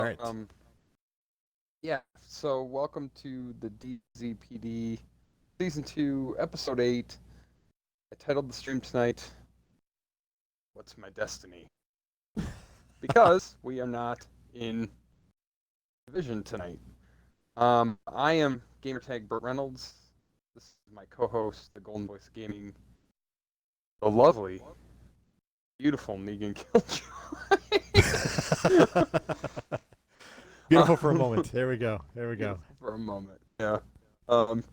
All right. Yeah, so welcome to the DZPD Season 2, Episode 8. I titled the stream tonight, What's My Destiny? Because we are not in Division tonight. I am Gamertag Burt Reynolds. This is my co-host, the Golden Voice Gaming, the lovely, beautiful Negan Killjoy. Beautiful for a moment. There we go. There we go. Beautiful for a moment, yeah.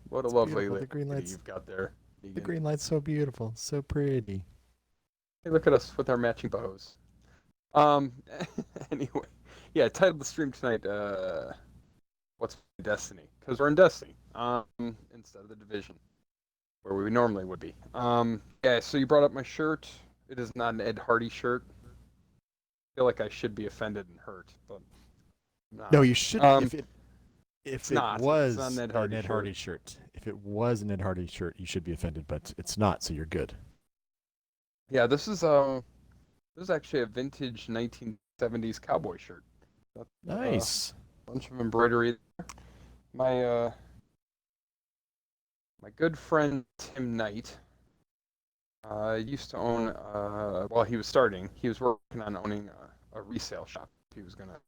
What a It's lovely beautiful. The green lady light's you've got there, the Negan. green light's so beautiful, so pretty. Hey, look at us with our matching bows. Um, anyway, yeah, I titled the stream tonight, What's My Destiny? Because we're in Destiny, instead of the Division, where we normally would be. Yeah, so you brought up my shirt. It is not an Ed Hardy shirt. I feel like I should be offended and hurt, but I'm No, not. you shouldn't. It's If it not. It's not an was Ed an Hardy Ed shirt. Hardy shirt, if it was an Ed Hardy shirt, you should be offended. But it's not, so you're good. Yeah, this is actually a vintage 1970s cowboy shirt. Got a Nice. bunch of embroidery. My my good friend Tim Knight used to own. Well, he was starting. He was working on owning a resale shop. He was gonna.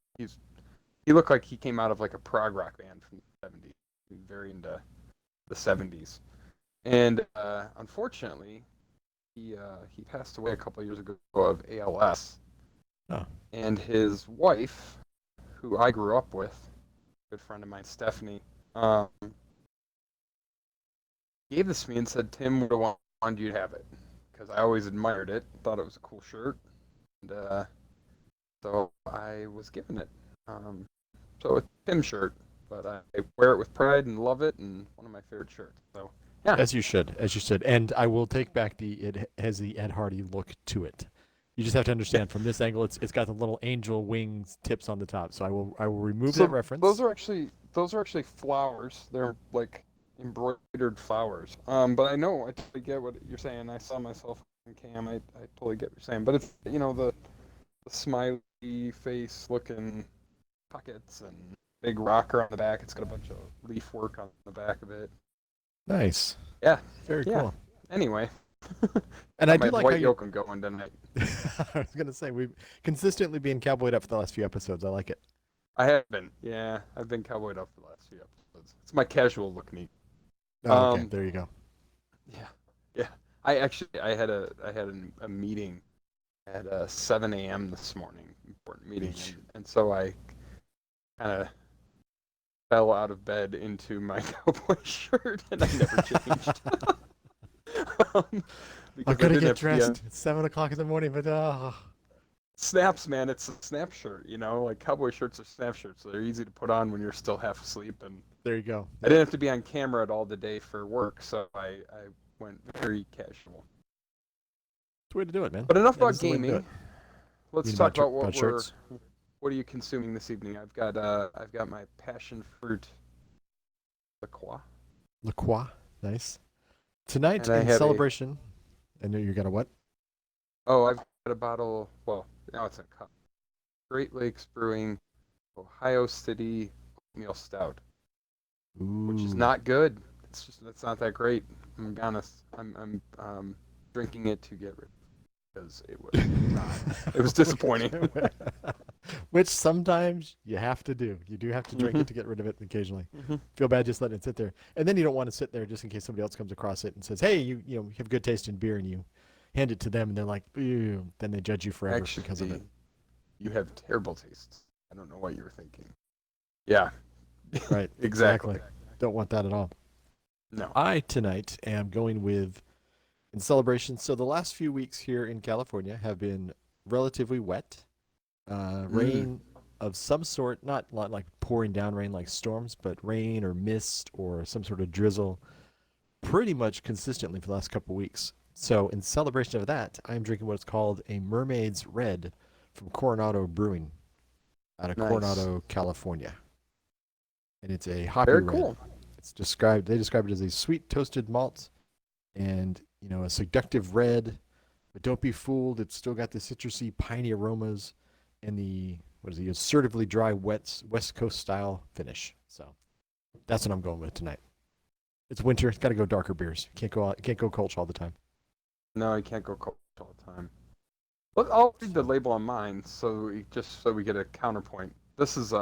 He looked like he came out of like a prog rock band from the '70s. He was very into the '70s, and unfortunately, he passed away a couple of years ago of ALS. Oh, And his wife, who I grew up with, a good friend of mine, Stephanie, gave this to me and said Tim would have wanted you to have it because I always admired it, thought it was a cool shirt, and so I was given it. So it's a Tim shirt, but I wear it with pride and love it, and one of my favorite shirts. So yeah, as you should, as you should. And I will take back it has the Ed Hardy look to it. You just have to yeah. understand from this angle, it's got the little angel wings tips on the top. So I will remove that So reference. those are actually flowers. They're like embroidered flowers. But I totally get what you're saying. I saw myself in cam. I totally get what you're saying. But it's the smiley face looking pockets and big rocker on the back. It's got a bunch of leaf work on the back of it. Nice. Yeah, Very yeah. cool. Anyway, And I got my do like how Dwight you. Yoakam going tonight. I was gonna say we've consistently been cowboyed up for the last few episodes. I like it. I have been. Yeah, I've been cowboyed up for the last few episodes. It's my casual look neat. Oh, okay. Um, There you go. yeah, yeah. I had a meeting at 7 a.m. this morning, important meeting, Eesh. and so I kind of fell out of bed into my cowboy shirt, and I never changed. um, I'm because I gonna didn't get have to be on dressed. It's 7 o'clock in the morning, but snaps, man. It's a snap shirt, like cowboy shirts are snap shirts, so they're easy to put on when you're still half asleep. And there you go. I didn't have to be on camera at all today for work, so I went very casual. It's the way to do it, man. But enough That about is the way to do it. gaming. You Let's mean talk about about shirts? what are you consuming this evening? I've got my passion fruit LaCroix, La Croix. Nice. Tonight and I in have a celebration. I know you got a what? I've got a bottle. Well, now it's in a cup. Great Lakes Brewing Ohio City Oatmeal Stout, which is Ooh. not good. It's not that great. I'm gonna be honest. I'm drinking it to get rid because it was not. It was disappointing. Which sometimes you have to do. You do have to drink hmm it to get rid of it occasionally. hmm Feel bad just letting it sit there. And then you don't want to sit there just in case somebody else comes across it and says, "Hey, you have good taste in beer," and you hand it to them and they're like, "Ew," then they judge you forever because of it. Actually, you have terrible tastes. I don't know what you were thinking. Yeah, Right. exactly. Exactly. Don't want that at all. No. I tonight am going with in celebration. So the last few weeks here in California have been relatively wet. Mm. Rain of some sort, not like pouring down rain like storms, but rain or mist or some sort of drizzle pretty much consistently for the last couple weeks. So in celebration of that, I'm drinking what's called a Mermaid's Red from Coronado Brewing out of Nice. Coronado, California. And it's a hoppy Very red. cool. They describe it as a sweet toasted malt and, a seductive red, but don't be fooled, it's still got the citrusy piney aromas and the what is it? Assertively dry, West Coast style finish. So that's what I'm going with tonight. It's winter. It's got to go darker beers. Can't go out. Can't go Kolsch all the time. No, you can't go cold all the time. Look, I'll read the label on mine, just so we get a counterpoint. This is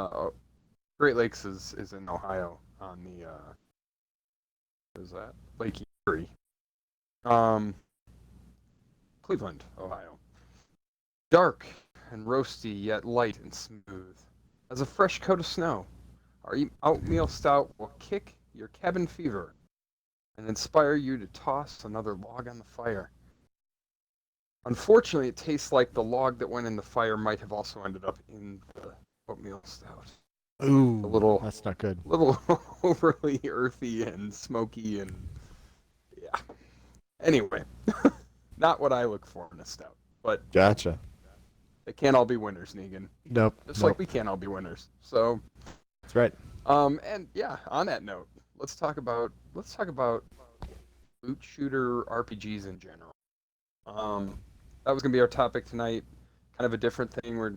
Great Lakes is in Ohio on the what is that, Lake Erie, Cleveland, Ohio. Dark and roasty, yet light and smooth, as a fresh coat of snow. Our oatmeal stout will kick your cabin fever and inspire you to toss another log on the fire. Unfortunately, it tastes like the log that went in the fire might have also ended up in the oatmeal stout. Ooh, A little, that's not good. little overly earthy and smoky, and yeah. Anyway, not what I look for in a stout, but Gotcha. they can't all be winners, Negan. Nope. Just Nope. like we can't all be winners. So, That's right. and yeah, on that note, let's talk about loot shooter RPGs in general. That was gonna be our topic tonight. Kind of a different thing. We're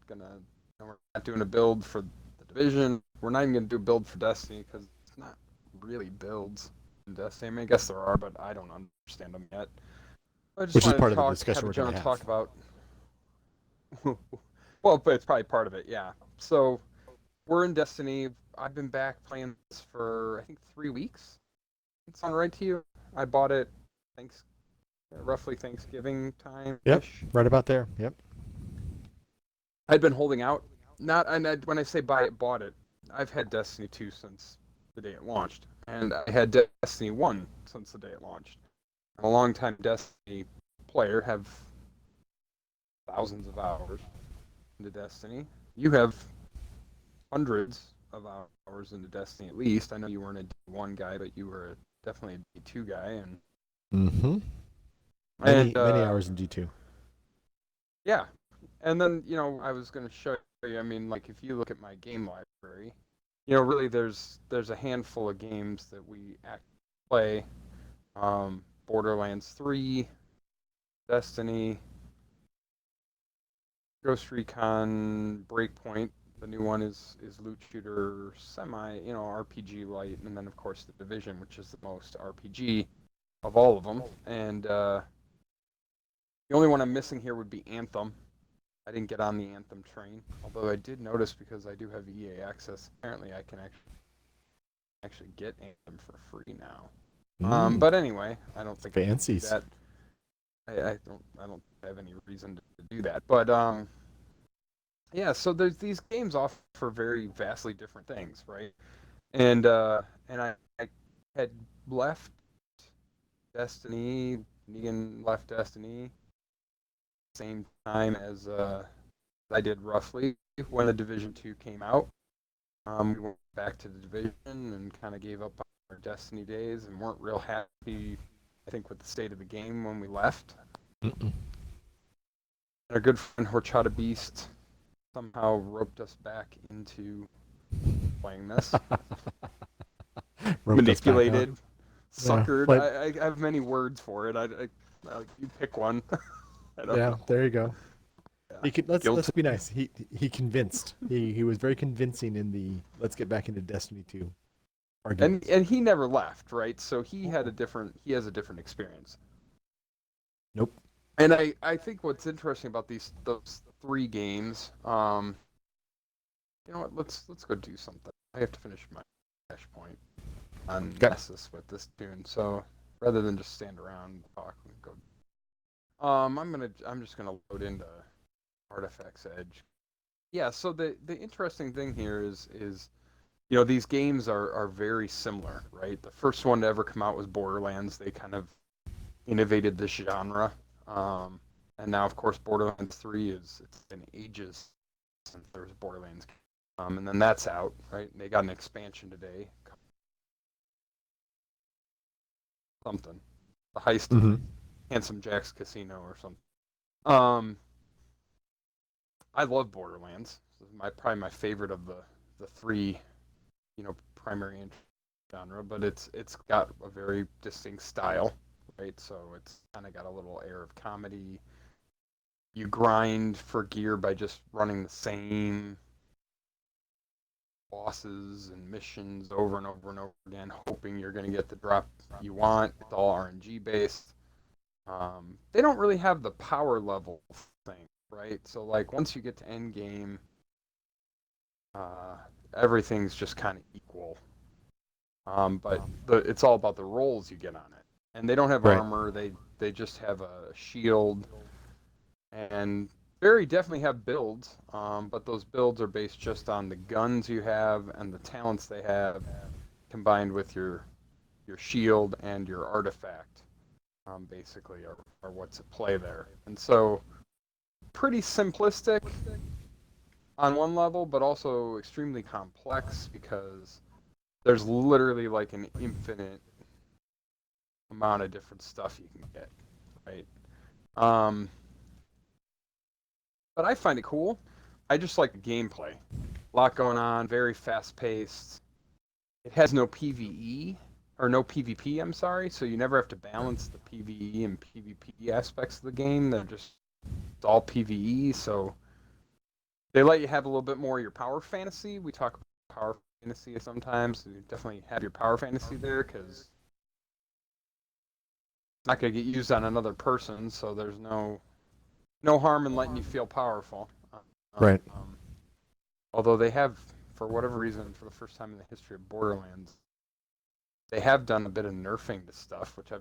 not doing a build for the Division. We're not even gonna do a build for Destiny because it's not really builds in Destiny. I mean, I guess there are, but I don't understand them yet. I just Which is wanted part to of the have discussion a we're going general to talk have. about. Well, but it's probably part of it, yeah. So we're in Destiny. I've been back playing this for I think 3 weeks. It sound right to you? I bought it, thanks, roughly Thanksgiving time Yep. ish. Right about there. Yep. I'd been holding out. Not, when I say buy it, bought it. I've had Destiny 2 since the day it launched, and I had Destiny 1 since the day it launched. I'm a long-time Destiny player, have thousands of hours into Destiny. You have hundreds of hours into Destiny at least. I know you weren't a D1 guy, but you were definitely a D2 guy, and Mm-hmm. and Many hours in D2. yeah. And then, I was going to show you, I mean, like, if you look at my game library, really there's a handful of games that we play. Borderlands 3, Destiny, Ghost Recon, Breakpoint. The new one is loot shooter, semi, RPG light, and then, of course, the Division, which is the most RPG of all of them. And the only one I'm missing here would be Anthem. I didn't get on the Anthem train, although I did notice because I do have EA access. Apparently, I can actually get Anthem for free now. But anyway, I don't think Fancies. I can do that. I don't have any reason to do that. But yeah. So there's these games offer very vastly different things, right? And I had left Destiny. Negan left Destiny same time as I did roughly when the Division 2 came out. We went back to the Division and kind of gave up on our Destiny days and weren't real happy, I think, with the state of the game when we left. Mm-mm. Our good friend Horchata Beast somehow roped us back into playing this. Roped us back Manipulated, on. Yeah. suckered. Play, I have many words for it. You pick one. I don't yeah. know. There you go. Yeah. He could, let's Guilty. be nice. He convinced. He was very convincing in the let's get back into Destiny 2 And arguments. and he never left, right? So he has a different experience. Nope. And I think what's interesting about those three games, you know what? Let's go do something. I have to finish my dash point on Okay. Nessus with this tune. So rather than just stand around and talk, we can go. I'm just gonna load into Artifacts Edge. Yeah. So the interesting thing here is these games are very similar, right? The first one to ever come out was Borderlands. They kind of innovated this genre. And now, of course, Borderlands 3 it's been ages since there was Borderlands. And then that's out, right? They got an expansion today. Something. The Heist of Mm-hmm. Handsome Jack's Casino or something. Um, I love Borderlands. This is probably my favorite of the three, primary genre, but it's got a very distinct style, right? So it's kind of got a little air of comedy, you grind for gear by just running the same bosses and missions over and over and over again, hoping you're going to get the drop you want. It's all RNG based. They don't really have the power level thing, right? So like once you get to end game, everything's just kind of equal. But it's all about the rolls you get on it, and they don't have Right. armor. They just have a shield, and very definitely have builds. But those builds are based just on the guns you have and the talents they have, combined with your shield and your artifact. Basically, are what's at play there, and so pretty simplistic on one level, but also extremely complex because there's literally like an infinite amount of different stuff you can get, right? Um, but I find it cool. I just like the gameplay. A lot going on, very fast paced. It has no PvE or no PvP, I'm sorry, so you never have to balance the PvE and PvP aspects of the game. They're just it's all PvE, so they let you have a little bit more of your power fantasy. We talk about power fantasy sometimes. You definitely have your power fantasy there because it's not going to get used on another person, so there's no harm in letting you feel powerful. Right. Although they have, for whatever reason, for the first time in the history of Borderlands, they have done a bit of nerfing to stuff, which I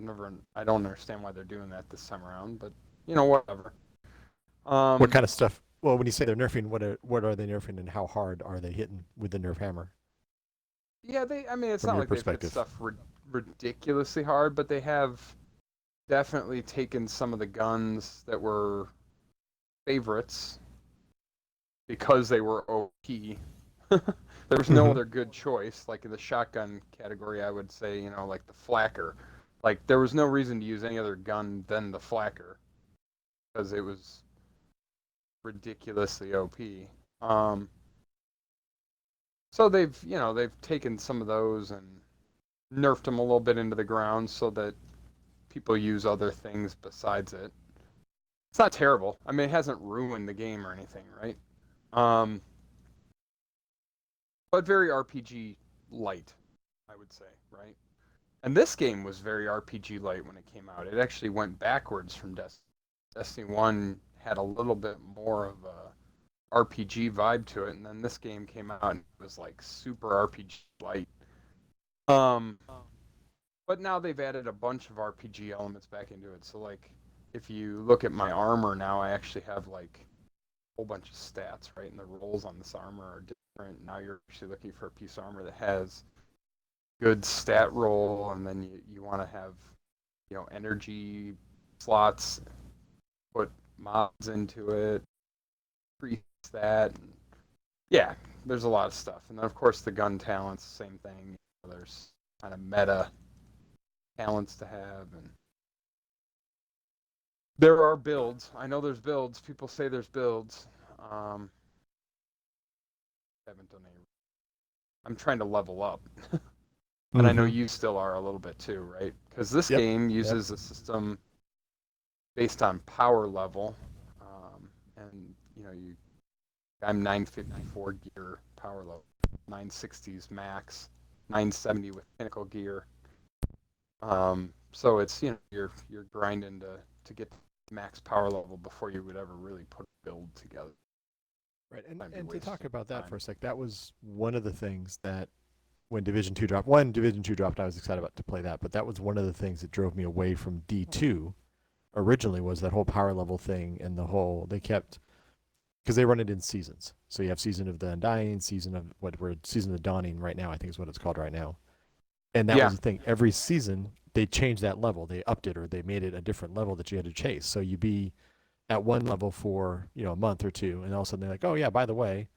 don't understand why they're doing that this time around, but whatever. What kind of stuff? Well, when you say they're nerfing, what are they nerfing, and how hard are they hitting with the nerf hammer? Yeah, I mean, it's From not your like they've hit perspective. stuff ridiculously hard, but they have definitely taken some of the guns that were favorites because they were OP. There was no Mm-hmm. other good choice. Like in the shotgun category, I would say, like the flacker. Like there was no reason to use any other gun than the flacker because it was ridiculously OP. Um, so they've taken some of those and nerfed them a little bit into the ground so that people use other things besides it. It's not terrible. I mean, it hasn't ruined the game or anything, right? Um, but very RPG light, I would say, right? And this game was very RPG light when it came out. It actually went backwards from Destiny. Destiny 1 had a little bit more of a RPG vibe to it, and then this game came out and it was like super RPG light. Um, but now they've added a bunch of RPG elements back into it. So like, if you look at my armor now, I actually have like a whole bunch of stats, right? And the rolls on this armor are different. Now you're actually looking for a piece of armor that has good stat roll, and then you want to have energy slots, put mobs into it, increase that. And yeah, there's a lot of stuff. And then of course the gun talents, same thing. There's kind of meta talents to have, and there are builds. I know there's builds. People say there's builds. Haven't done any. I'm trying to level up, and I know Mm-hmm. you still are a little bit too, right? Because this Yep. game Yep. uses a system based on power level, and I'm 954 gear power level, 960s max, 970 with pinnacle gear. So it's you're grinding to get max power level before you would ever really put a build together. Right. And I'd be and to talk wasting about that time. for a sec, that was one of the things that when Division 2 dropped, when Division 2 dropped, I was excited about to play that, but that was one of the things that drove me away from D2 originally was that whole power level thing and the whole they kept because they run it in seasons. So you have season of the Undying, season of what we're season of the Dawning right now, I think is what it's called right now. And that Yeah. was the thing. Every season they changed that level. They upped it or they made it a different level that you had to chase. So you'd be at one level for, a month or two, and all of a sudden they're like, oh yeah, by the way,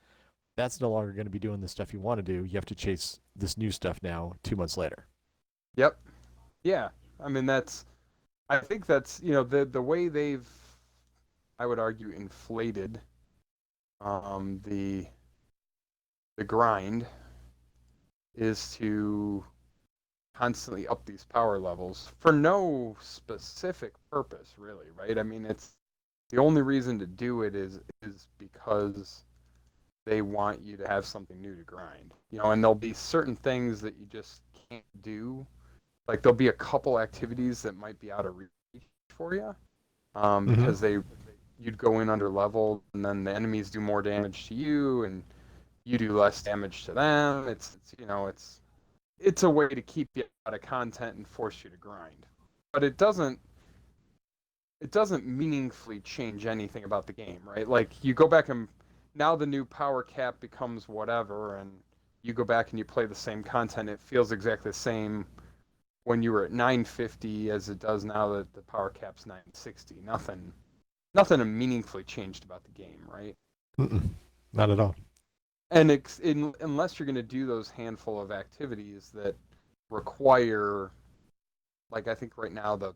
that's no longer going to be doing the stuff you want to do. You have to chase this new stuff now 2 months later. Yep. Yeah. I mean I think that's the way they've, I would argue, inflated the grind is to constantly up these power levels for no specific purpose, really, right? I mean, The only reason to do it is because they want you to have something new to grind. And there'll be certain things that you just can't do. Like there'll be a couple activities that might be out of reach for you, Mm-hmm. because you'd go in under level, and then the enemies do more damage to you, and you do less damage to them. It's a way to keep you out of content and force you to grind. But it doesn't meaningfully change anything about the game, right? Like you go back and now the new power cap becomes whatever, and you go back and you play the same content. It feels exactly the same when you were at 950 as it does now that the power cap's 960. Nothing meaningfully changed about the game, right? Mm-mm. Not at all. And unless you're going to do those handful of activities that require, like I think right now the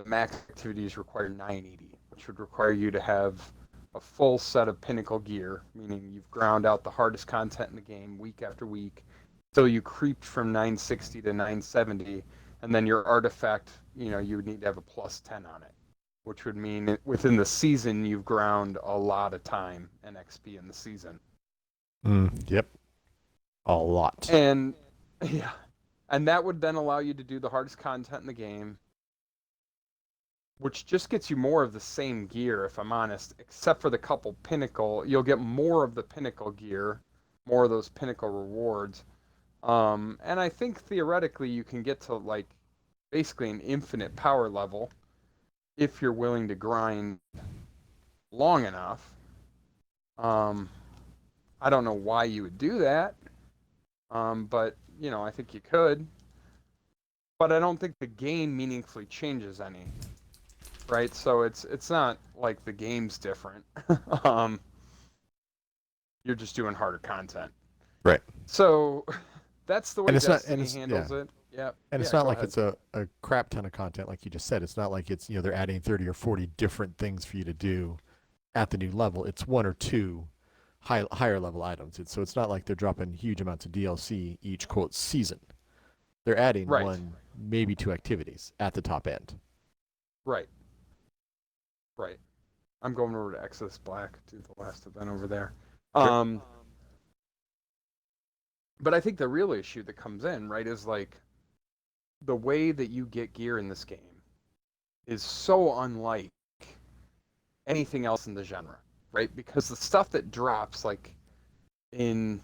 max activities require 980, which would require you to have a full set of pinnacle gear, meaning you've ground out the hardest content in the game week after week, till you creeped from 960 to 970, and then your artifact, you would need to have a plus 10 on it, which would mean within the season you've ground a lot of time and XP in the season. Yep. A lot. And yeah, and that would then allow you to do the hardest content in the game, which just gets you more of the same gear, if I'm honest, except for the couple pinnacle. You'll get more of the pinnacle gear, more of those pinnacle rewards. And I think theoretically you can get to like basically an infinite power level if you're willing to grind long enough. I don't know why you would do that, but I think you could. But I don't think the game meaningfully changes any, right? So it's not like the game's different. um, you're just doing harder content. Right. So that's the And way it's not, Destiny handles it. Yeah. and it's Yeah, not go like ahead. it's a crap ton of content, like you just said. It's not like it's they're adding 30 or 40 different things for you to do at the new level. It's one or two higher level items. So it's not like they're dropping huge amounts of DLC each quote season. They're adding Right. one, maybe two activities at the top end. Right. Right. I'm going over to Exodus Black, do the last event over there. Sure. Um, but I think the real issue that comes in, right, is like the way that you get gear in this game is so unlike anything else in the genre, right? Because the stuff that drops, like in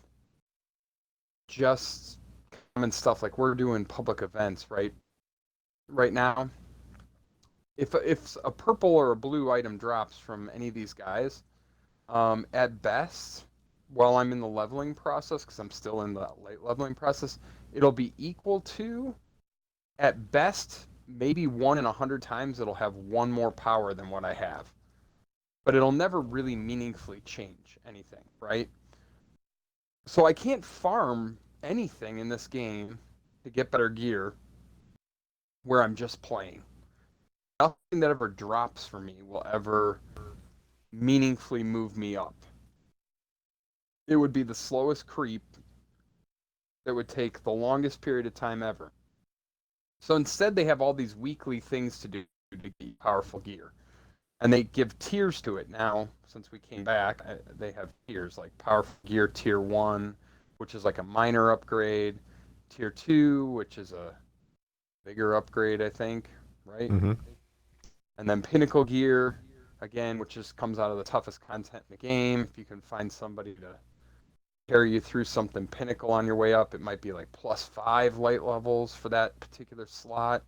just common stuff, like we're doing public events, right? Right now, if a purple or a blue item drops from any of these guys, at best, while I'm in the leveling process, because I'm still in the late leveling process, it'll be equal to, at best, maybe 1 in 100 times it'll have one more power than what I have. But it'll never really meaningfully change anything, right? So I can't farm anything in this game to get better gear where I'm just playing. Nothing that ever drops for me will ever meaningfully move me up. It would be the slowest creep that would take the longest period of time ever. So instead, they have all these weekly things to do to get powerful gear. And they give tiers to it now. Since we came back, they have tiers like powerful gear tier 1, which is like a minor upgrade, tier 2, which is a bigger upgrade, I think, right? Mm-hmm. And then pinnacle gear, again, which just comes out of the toughest content in the game. If you can find somebody to carry you through something pinnacle on your way up, it might be like +5 light levels for that particular slot.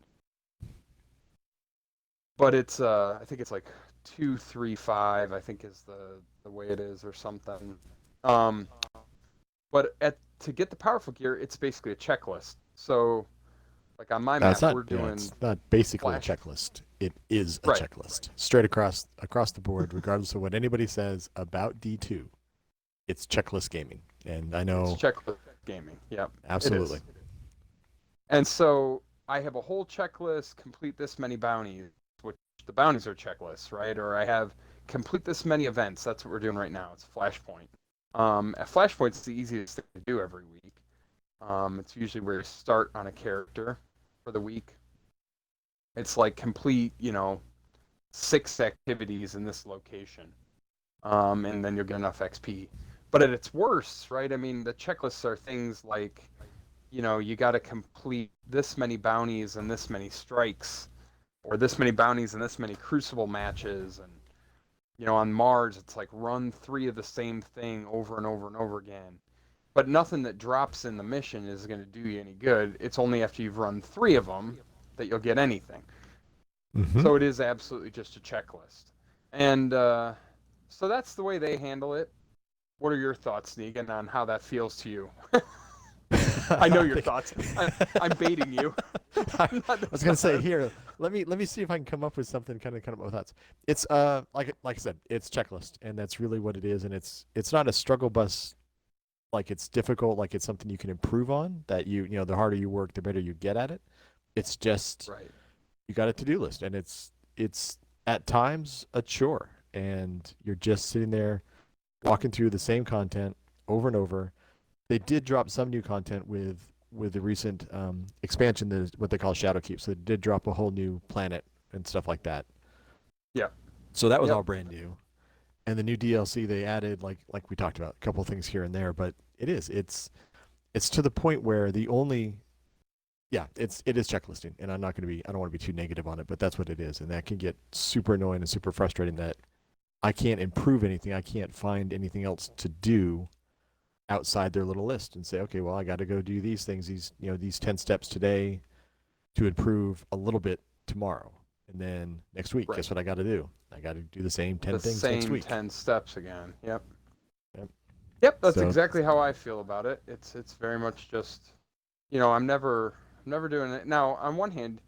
But it's I think it's like 235, I think is the way it is or something. Um, but to get the powerful gear, it's basically a checklist. So like on my No, it's map, not. we're Yeah, doing it's not basically a flash. checklist. It is a Right. checklist, straight across the board, regardless of what anybody says about D2. It's checklist gaming, and I It's know checklist gaming. Yep, it absolutely. is. And so I have a whole checklist, complete this many bounties, which the bounties are checklists, right? Or I have complete this many events. That's what we're doing right now. It's Flashpoint. At Flashpoint's the easiest thing to do every week. It's usually where you start on a character for the week. It's like complete, 6 activities in this location, and then you'll get enough XP. But at its worst, right? I mean, the checklists are things like, you got to complete this many bounties and this many strikes, or this many bounties and this many crucible matches, and on Mars it's like run 3 of the same thing over and over and over again. But nothing that drops in the mission is going to do you any good. It's only after you've run 3 of them that you'll get anything. Mm-hmm. So it is absolutely just a checklist. And so that's the way they handle it. What are your thoughts, Negan, on how that feels to you? I know your thoughts. I'm baiting you. I was gonna say here. Let me see if I can come up with something kind of with thoughts. It's like I said, it's checklist, and that's really what it is. And it's not a struggle bus. Like it's difficult. Like it's something you can improve on. That the harder you work, the better you get at it. It's just Right. you got a to do list, and it's at times a chore, and you're just sitting there walking through the same content over and over. They did drop some new content with the recent expansion, that is what they call Shadowkeep. So they did drop a whole new planet and stuff like that. Yeah. So that was Yep. all brand new. And the new DLC they added, like we talked about, a couple things here and there, but it's to the point where the only it is checklisting, and I don't want to be too negative on it, but that's what it is, and that can get super annoying and super frustrating that I can't improve anything, I can't find anything else to do outside their little list and say, okay, well, I got to go do these things, these 10 steps today to improve a little bit tomorrow. And then next week, Right. guess what I got to do? I got to do the same 10 The things same next week. 10 steps again. Yep. Yep. Yep, that's So- exactly how I feel about it. It's very much just, I'm never doing it. Now, on one hand,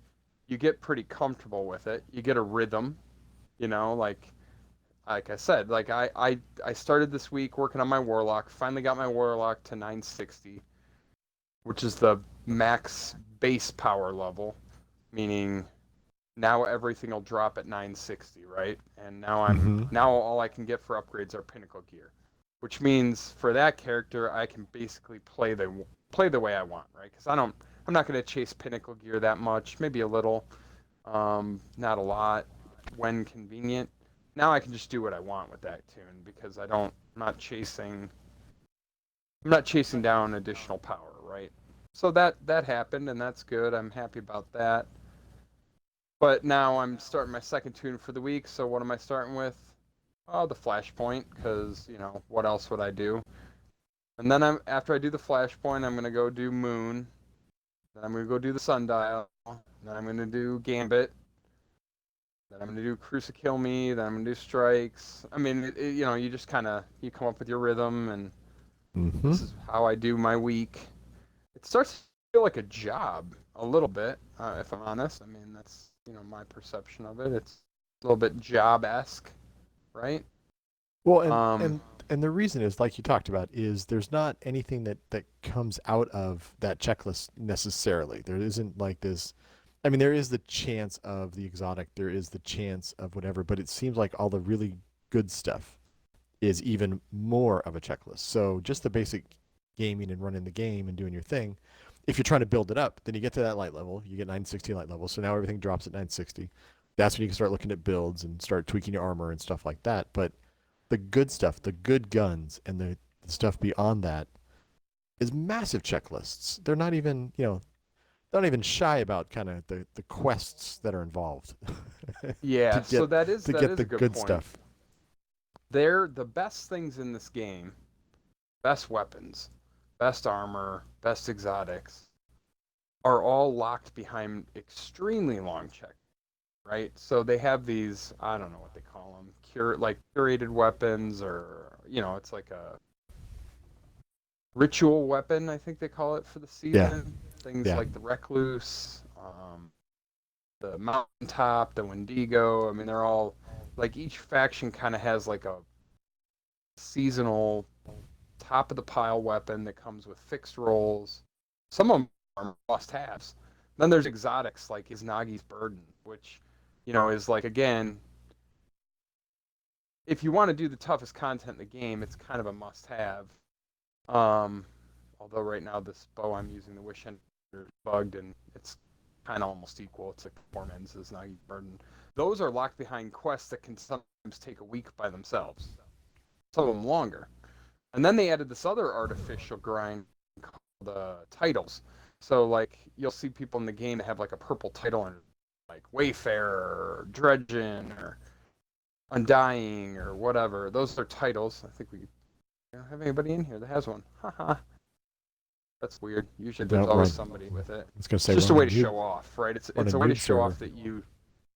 you get pretty comfortable with it. You get a rhythm, like I said, like I started this week working on my Warlock, finally got my Warlock to 960, which is the max base power level, meaning now everything will drop at 960, right? And now all I can get for upgrades are pinnacle gear, which means for that character I can basically play the way I want, right? Because I'm not going to chase pinnacle gear that much, maybe a little, not a lot, when convenient. Now I can just do what I want with that tune because I'm not chasing down additional power, right? So that happened, and that's good. I'm happy about that. But now I'm starting my second tune for the week. So what am I starting with? Oh, the Flashpoint, because what else would I do? And then after I do the Flashpoint, I'm gonna go do Moon. Then I'm gonna go do the Sundial. Then I'm gonna do Gambit. Then I'm gonna do Cruise to Kill Me. Then I'm gonna do Strikes. I mean, you just you come up with your rhythm, and this is how I do my week. It starts to feel like a job a little bit, if I'm honest. I mean, that's my perception of it. It's a little bit job-esque, right? Well, and the reason is, like you talked about, is there's not anything that comes out of that checklist necessarily. There isn't like this. I mean, there is the chance of the exotic, there is the chance of whatever, but it seems like all the really good stuff is even more of a checklist. So just the basic gaming and running the game and doing your thing, if you're trying to build it up, then you get to that light level, you get 960 light level, so now everything drops at 960. That's when you can start looking at builds and start tweaking your armor and stuff like that. But the good stuff, the good guns, and the stuff beyond that is massive checklists. They're not even, not even shy about kind of the quests that are involved. Yeah, so that to is get the a good point. stuff. They're the best things in this game, best weapons, best armor, best exotics, are all locked behind extremely long check, right? So they have these, I don't know what they call them, curated weapons, or it's like a ritual weapon, I think they call it for the season. Things like the Recluse, the Mountaintop, the Wendigo. I mean, they're all like, each faction kind of has like a seasonal top of the pile weapon that comes with fixed rolls. Some of them are must-haves. Then there's exotics like Izanagi's Burden, which is like, again, if you want to do the toughest content in the game, it's kind of a must-have. Although right now this bow I'm using, the Wish Ender, is bugged, and it's kind of almost equal. It's like performance is not burden. Those are locked behind quests that can sometimes take a week by themselves. Some of them longer. And then they added this other artificial grind called titles. So like you'll see people in the game that have like a purple title and like Wayfarer or Dredgen or Undying or whatever. Those are titles. I think we don't have anybody in here that has one. Haha. That's weird. Usually there's always somebody with it. I was gonna say, It's just a way to show off, right? It's a way to show off that you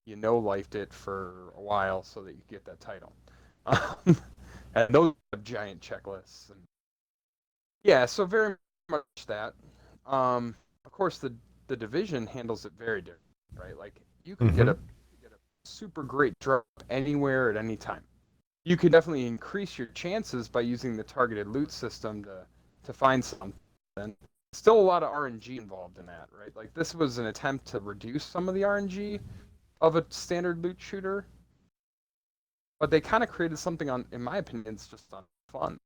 lifed it for a while so that you get that title. And those have giant checklists. And yeah, so very much that. Of course, the Division handles it very different, right? Like you can get a super great drop anywhere at any time. You can definitely increase your chances by using the targeted loot system to find something. Still a lot of RNG involved in that, right? Like this was an attempt to reduce some of the RNG of a standard loot shooter, but they kind of created something in my opinion, it's just on fun.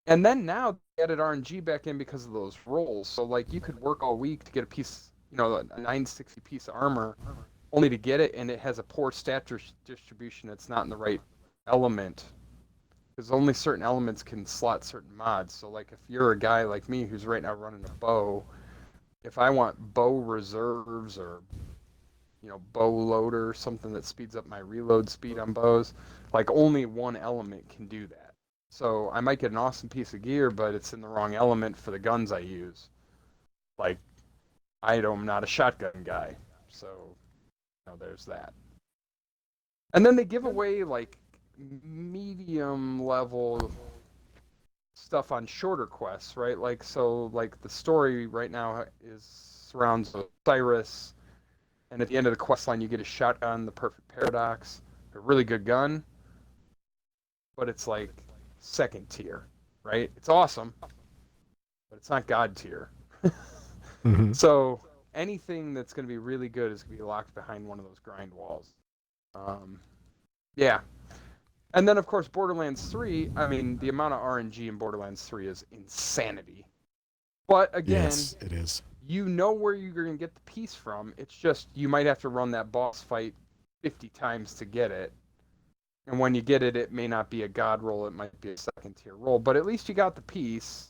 And then now they added RNG back in because of those rolls. So like you could work all week to get a piece, a 960 piece of armor, only to get it, and it has a poor stat distribution. It's not in the right element. Because only certain elements can slot certain mods. So like if you're a guy like me who's right now running a bow, if I want bow reserves or bow loader, something that speeds up my reload speed on bows, like only one element can do that. So I might get an awesome piece of gear, but it's in the wrong element for the guns I use. Like I'm not a shotgun guy, so there's that. And then they give away like medium level stuff on shorter quests, right? Like the story right now surrounds Cyrus, and at the end of the quest line you get a shotgun, the Perfect Paradox, a really good gun, but it's like second tier, right? It's awesome, but it's not god tier. So anything that's going to be really good is going to be locked behind one of those grind walls. Yeah. And then, of course, Borderlands 3, I mean, the amount of RNG in Borderlands 3 is insanity. But again, yes, it is. You know where you're going to get the piece from. It's just you might have to run that boss fight 50 times to get it. And when you get it, it may not be a god roll. It might be a second tier roll. But at least you got the piece.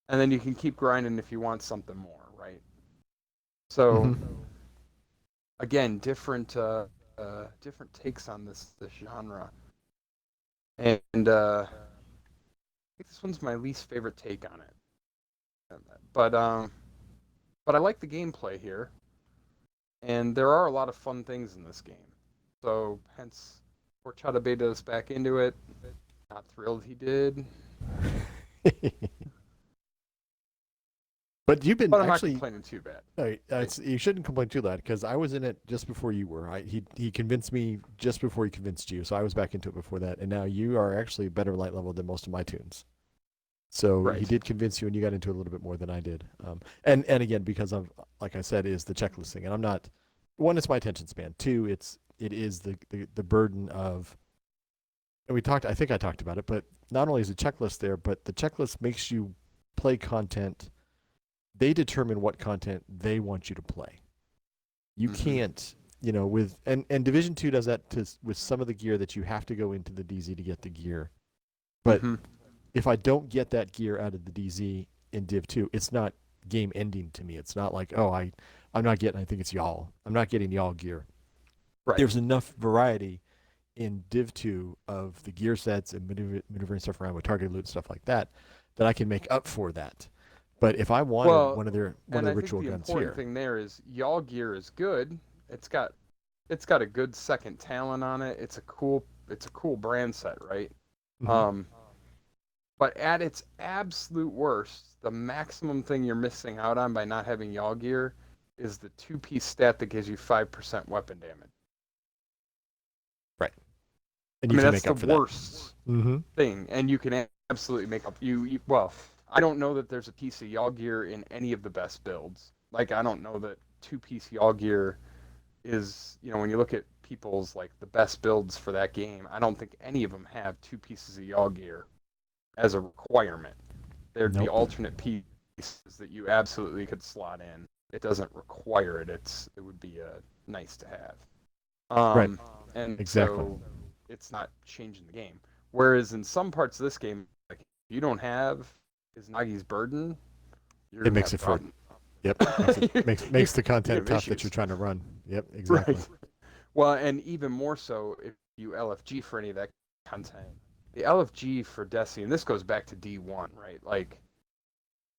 And then you can keep grinding if you want something more, right? So, again, different takes on this genre. And I think this one's my least favorite take on it. But I like the gameplay here. And there are a lot of fun things in this game. So, hence, Horchata Beta is back into it. Not thrilled he did. But you've been But I'm actually not complaining too bad. No, you shouldn't complain too loud because I was in it just before you were. He convinced me just before he convinced you, so I was back into it before that. And now you are actually a better light level than most of my tunes. So he did convince you, and you got into it a little bit more than I did. And again, because of, like I said, is the checklist thing, and I'm not. One, it's my attention span. Two, it is the burden of. And I think I talked about it, but not only is the checklist there, but the checklist makes you play content. They determine what content they want you to play. You can't, with and Division 2 does that with some of the gear that you have to go into the DZ to get the gear. But if I don't get that gear out of the DZ in Div 2, it's not game ending to me. It's not like, I'm not getting, I think it's y'all. I'm not getting y'all gear. Right. There's enough variety in Div 2 of the gear sets and maneuvering stuff around with targeted loot, stuff like that I can make up for that. But if I wanted one of the ritual guns here, the important thing there is y'all gear is good. It's got a good second talent on it. It's a cool brand set, right? But at its absolute worst, the maximum thing you're missing out on by not having y'all gear is the 2-piece stat that gives you 5% weapon damage. Right. And that's the worst thing, and you can absolutely make up. Well, I don't know that there's a piece of y'all gear in any of the best builds. Like, I don't know that 2-piece y'all gear is, when you look at people's, like, the best builds for that game, I don't think any of them have 2 pieces of y'all gear as a requirement. There'd be alternate pieces that you absolutely could slot in. it doesn't require it. It would be nice to have. Right. And Exactly. so it's not changing the game. Whereas in some parts of this game, like if you don't have Izanagi's burden, you're It gonna makes have it for problems. Yep. Makes the You content have tough that you're issues, trying to run. Yep. right? Exactly. Well, and even more so if you LFG for any of that content. The LFG for Destiny, and this goes back to D1, right? Like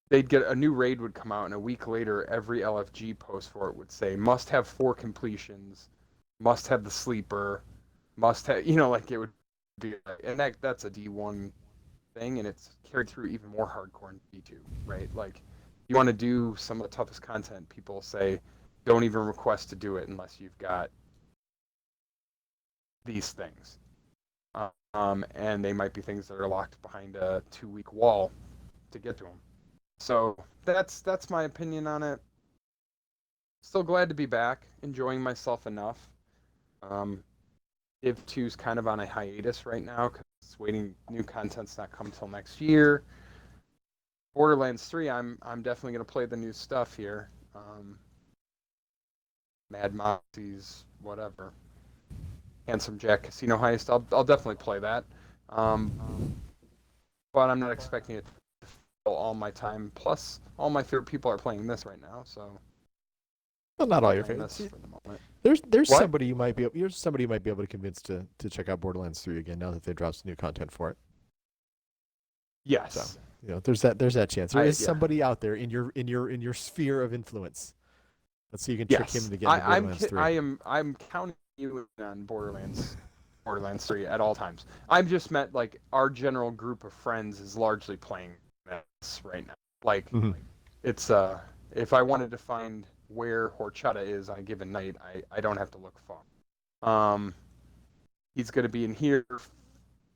they'd get a new raid would come out, and a week later, every LFG post for it would say must have 4 completions, must have the sleeper, must have, like it would be, and that's a D1 thing, and it's carried through even more hardcore in D2, right? Like you want to do some of the toughest content, people say don't even request to do it unless you've got these things. And they might be things that are locked behind a 2-week wall to get to them. So that's my opinion on it. Still glad to be back, enjoying myself enough. Um, Div 2's kind of on a hiatus right now because it's waiting. New content's not come till next year. Borderlands 3, I'm definitely gonna play the new stuff here. Mad Moxie's whatever. Handsome Jack Casino Heist. I'll definitely play that. Um, but I'm not expecting it to fill all my time. Plus, all my favorite people are playing this right now, so Well, not all your playing favorites. this for the moment. There's What? somebody you might be able to convince to check out Borderlands 3 again now that they dropped some new content for it. So Yes. there's that chance. There is Yeah. somebody out there in your sphere of influence. Let's see you can trick him Yes. into getting to I'm Borderlands 3. I'm counting you on Borderlands 3 at all times. I'm just meant like our general group of friends is largely playing this right now. Like Mhm. it's if I wanted to find where Horchata is on a given night, I don't have to look far. Um he's going to be in here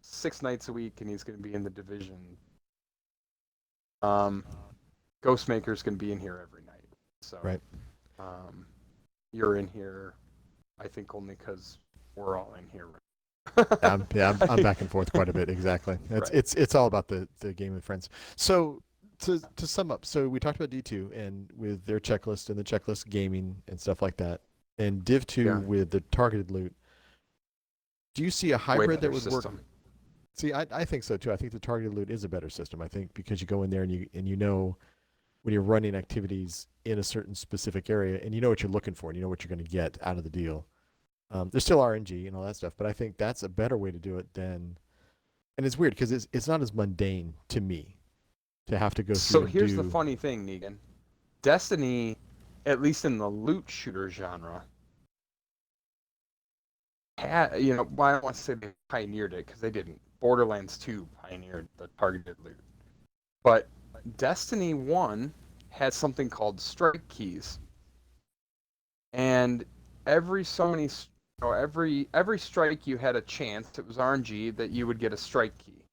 6 nights a week, and he's going to be in the division. Um Ghostmaker's going to be in here every night. So Right. um you're in here I think only cuz we're all in here. I'm back and forth quite a bit. Exactly. It's Right. it's all about the game with friends. So to sum up, so we talked about D2 and with their checklist and the checklist gaming and stuff like that, and Div 2 Yeah. with the targeted loot. Do you see a Way hybrid that better would work? system. See, I think so too. I think the targeted loot is a better system. I think because you go in there and you know when you're running activities in a certain specific area and you know what you're looking for and you know what you're going to get out of the deal. There's still RNG and all that stuff, but I think that's a better way to do it than. And it's weird because it's not as mundane to me to have to go through So and here's the do. funny thing, Negan. Destiny, at least in the loot shooter genre, had, well, I don't want to say they pioneered it because they didn't. Borderlands 2 pioneered the targeted loot. But Destiny 1 had something called strike keys. And every so many, every strike you had a chance, it was RNG, that you would get a strike key.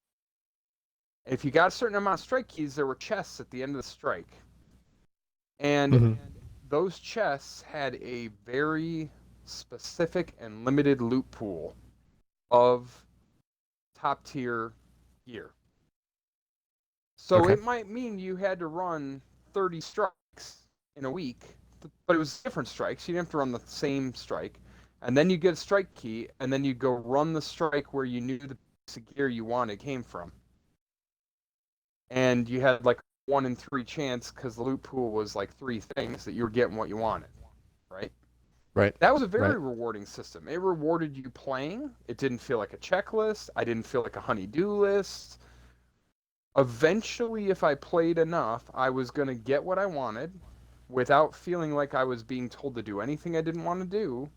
If you got a certain amount of strike keys, there were chests at the end of the strike. And Mhm. those chests had a very specific and limited loot pool of top tier gear. So Okay. it might mean you had to run 30 strikes in a week, but it was different strikes. You didn't have to run the same strike. And then you get a strike key, and then you go run the strike where you knew the piece of gear you wanted came from. And you had like 1 in 3 chance because the loot pool was like 3 things that you were getting what you wanted, right? Right. That was a Right. very rewarding system. It rewarded you playing. It didn't feel like a checklist. I didn't feel like a honey-do list. Eventually, if I played enough, I was going to get what I wanted without feeling like I was being told to do anything I didn't want to do.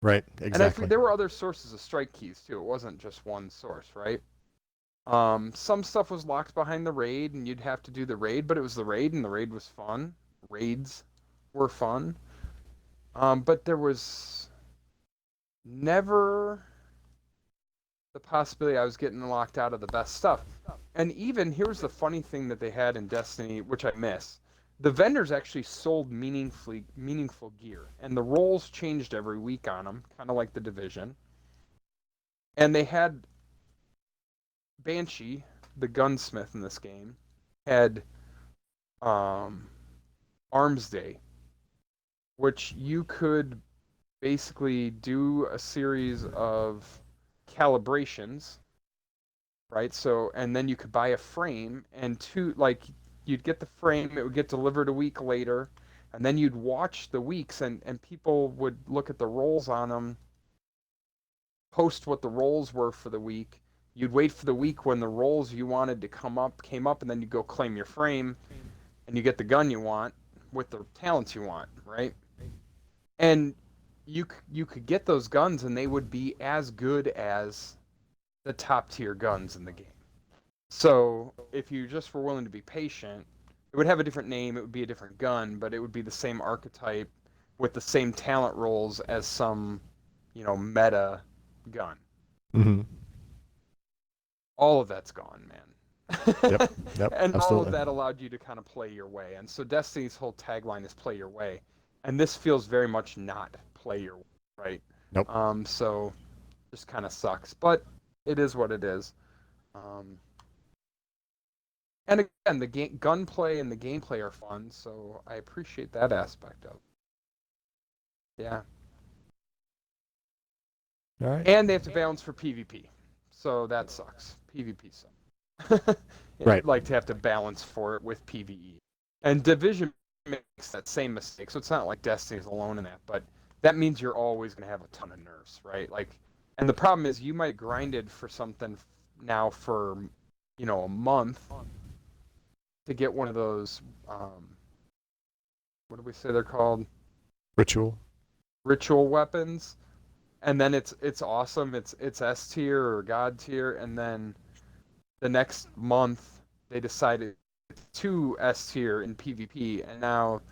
Right. And Exactly. there were other sources of strike keys too. It wasn't just one source, right? Some stuff was locked behind the raid, and you'd have to do the raid, but it was the raid, and the raid was fun. Raids were fun. But there was never the possibility I was getting locked out of the best stuff. And even here's the funny thing that they had in Destiny, which I miss. The vendors actually sold meaningful gear, and the roles changed every week on them, kind of like the Division. And they had Banshee, the gunsmith in this game, had um, Arms Day, which you could basically do a series of calibrations, right? So, and then you could buy a frame, and you'd get the frame, it would get delivered a week later, and then you'd watch the weeks, and people would look at the rolls on them, post what the rolls were for the week. You'd wait for the week when the rolls you wanted to came up, and then you go claim your frame, and you get the gun you want with the talents you want, right? And you could get those guns, and they would be as good as the top tier guns in the game. So if you just were willing to be patient, it would have a different name, it would be a different gun, but it would be the same archetype with the same talent rolls as some, meta gun. Mm-hmm. All of that's gone, man. Yep. Yep. And all of Absolutely. that allowed you to kind of play your way. And so Destiny's whole tagline is play your way. And this feels very much not play your way, right? Nope. So just kind of sucks. But it is what it is. And again, the gunplay and the gameplay are fun, so I appreciate that aspect of it. Yeah. All right. And they have to balance for PvP. So that sucks. PvP sucks. Right. Like to have to balance for it with PvE. And Division makes that same mistake. So it's not like Destiny's alone in that, but that means you're always going to have a ton of nerfs, right? And the problem is you might grinded for something now for, a month to get one of those, what do we say they're called? Ritual weapons. And then it's awesome. It's S tier or God tier, and then the next month they decided to S tier in PvP, and now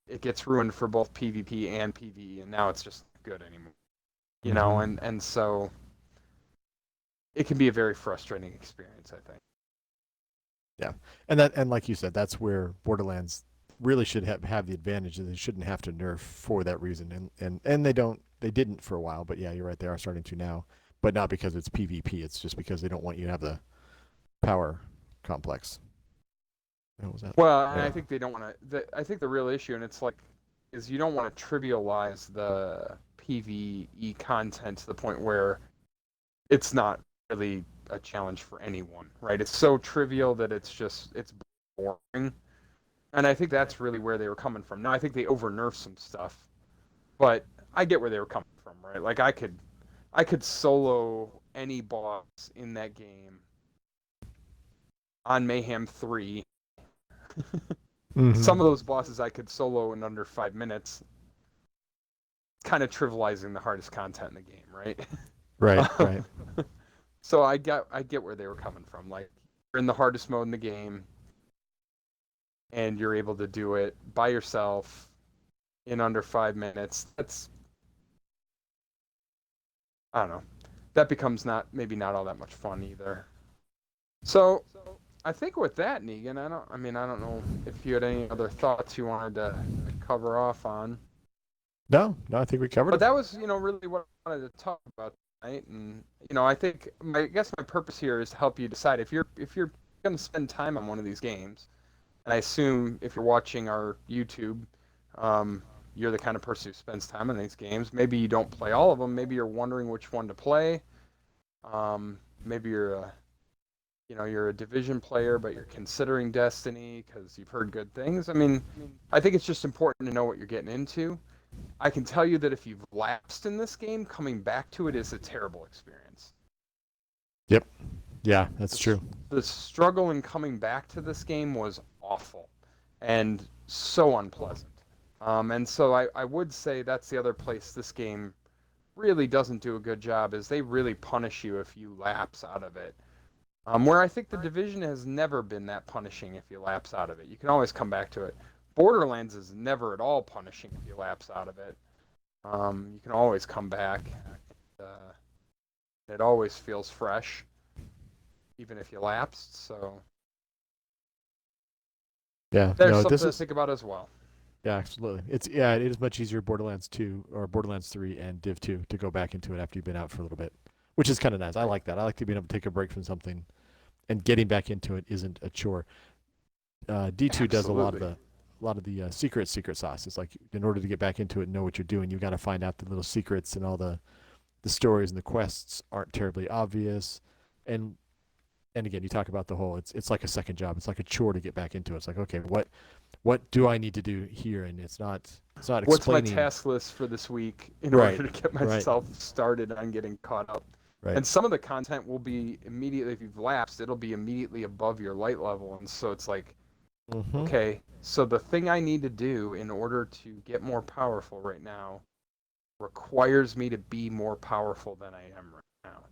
it gets ruined for both PvP and PvE, and now it's just not good anymore. And so it can be a very frustrating experience, I think. Yeah, and like you said, that's where Borderlands really should have the advantage, and they shouldn't have to nerf for that reason, and they didn't for a while, but yeah, you're right, they are starting to now, but not because it's PvP, it's just because they don't want you to have the power complex. What was that? Well, and I think they don't want to. I think the real issue, and it's is you don't want to trivialize the PvE content to the point where it's not really a challenge for anyone, right? It's so trivial that it's boring. And I think that's really where they were coming from. Now, I think they over-nerfed some stuff, but I get where they were coming from, right? Like, I could solo any boss in that game on Mayhem 3. Mm-hmm. Some of those bosses I could solo in under 5 minutes, kind of trivializing the hardest content in the game, right? Right. So I get where they were coming from. Like, you're in the hardest mode in the game, and you're able to do it by yourself in under 5 minutes. I don't know. That becomes maybe not all that much fun either. So I think with that, Negan, I don't know if you had any other thoughts you wanted to cover off on. No, I think we covered But it. that was, really what I wanted to talk about tonight. And I think I guess my purpose here is to help you decide if you're going to spend time on one of these games. And I assume if you're watching our YouTube, you're the kind of person who spends time on these games. Maybe you don't play all of them. Maybe you're wondering which one to play. Maybe you're a Division player, but you're considering Destiny because you've heard good things. I think it's just important to know what you're getting into. I can tell you that if you've lapsed in this game, coming back to it is a terrible experience. Yep. Yeah, that's true. The struggle in coming back to this game was awful and so unpleasant. And so I would say that's the other place this game really doesn't do a good job, is they really punish you if you lapse out of it. Where I think the Division has never been that punishing if you lapse out of it. You can always come back to it. Borderlands is never at all punishing if you lapse out of it. You can always come back. It always feels fresh, even if you lapsed. So Yeah, there's something to think about as well. Yeah, absolutely. It is much easier Borderlands 2 or Borderlands 3 and Div 2 to go back into it after you've been out for a little bit, which is kind of nice. I like that. I like to be able to take a break from something, and getting back into it isn't a chore. D2 does a lot of lot of the secret sauce. It's like in order to get back into it and know what you're doing, you got to find out the little secrets, and all the stories and the quests aren't terribly obvious. And again, you talk about the whole, it's like a second job. It's like a chore to get back into it. It's like, okay, what do I need to do here? And it's not What's my explaining. task list for this week in Right, order to get right, myself started on getting caught up? right. And some of the content will be immediately, if you've lapsed, it'll be immediately above your light level. And so it's like, Mm-hmm. okay, so the thing I need to do in order to get more powerful right now requires me to be more powerful than I am right now.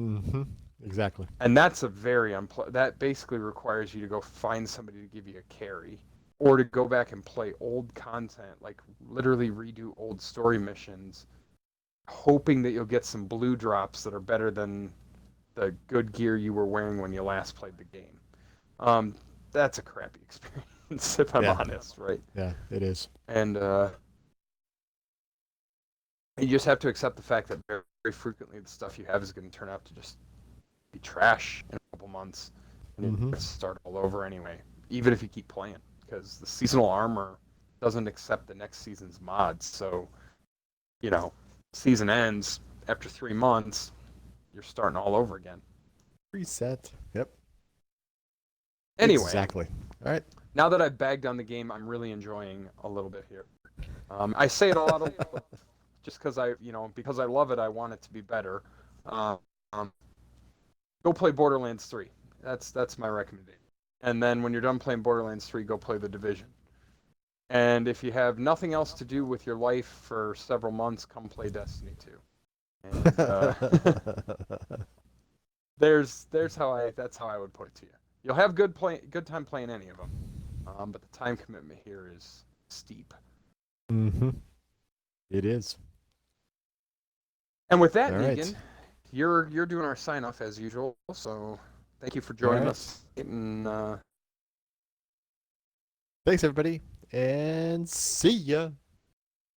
Mm-hmm. Exactly. And that's a very that basically requires you to go find somebody to give you a carry, or to go back and play old content, like literally redo old story missions, hoping that you'll get some blue drops that are better than the good gear you were wearing when you last played the game. That's a crappy experience, if I'm Yeah. honest, right? Yeah, it is. And you just have to accept the fact that very, very frequently the stuff you have is going to turn out to just be trash in a couple months, and you have to start all over anyway, even if you keep playing, because the seasonal armor doesn't accept the next season's mods. So, season ends after 3 months, you're starting all over again. Reset. Yep. Anyway, Exactly. All right. now that I've bagged on the game, I'm really enjoying a little bit here. I say it a lot of just because because I love it, I want it to be better. Go play Borderlands 3. That's my recommendation. And then when you're done playing Borderlands 3, go play The Division. And if you have nothing else to do with your life for several months, come play Destiny 2. And that's how I would put it to you. You'll have good time playing any of them, but the time commitment here is steep. Mm-hmm. It is. And with that, All Negan, right. you're doing our sign off as usual. So thank you for joining us. And Thanks, everybody, and see ya.